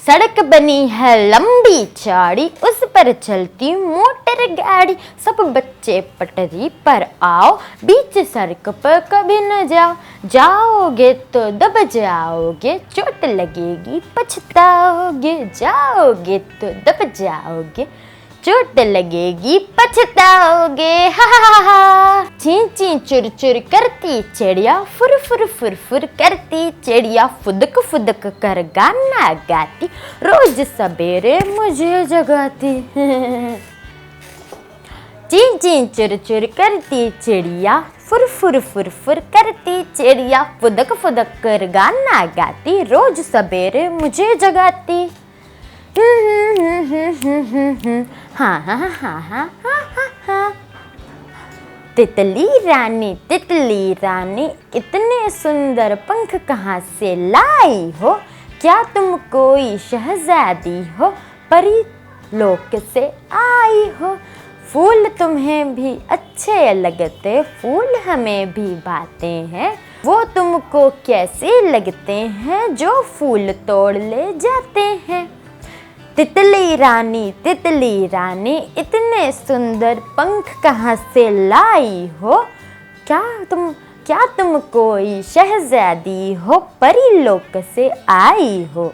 सड़क बनी है लंबी चौड़ी, उस पर चलती मोटर गाड़ी। सब बच्चे पटरी पर आओ, बीच सड़क पर कभी न जाओ। जाओगे तो दब जाओगे, चोट लगेगी पछताओगे। जाओगे तो दब जाओगे, चोट लगेगी पछताओगे। हा हा हा। ची ची चुर चुर करती चिड़िया, फुर फुर फुर फुर करती चिड़िया। फुदक फुदक कर गाना गाती, रोज सवेरे मुझे जगाती। ची ची चुर चुर करती चिड़िया, फुर फुर फुर फुर करती चिड़िया। फुदक फुदक कर गाना गाती, रोज सवेरे मुझे जगाती। हाँ हाँ हाँ हाँ हाँ हाँ। तितली रानी इतने सुंदर पंख कहाँ से लाई हो? क्या तुम कोई शहजादी हो, परी लोक से आई हो? फूल तुम्हें भी अच्छे लगते, फूल हमें भी भाते हैं। वो तुमको कैसे लगते हैं, जो फूल तोड़ ले जाते हैं? तितली रानी इतने सुंदर पंख कहाँ से लाई हो? क्या तुम कोई शहजादी हो, परी लोक से आई हो?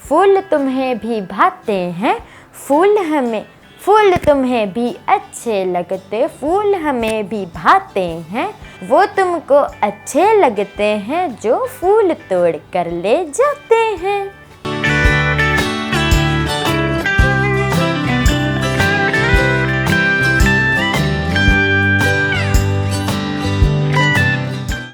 फूल तुम्हें भी भाते हैं, फूल तुम्हें भी अच्छे लगते, फूल हमें भी भाते हैं। वो तुमको अच्छे लगते हैं, जो फूल तोड़ कर ले जाते हैं।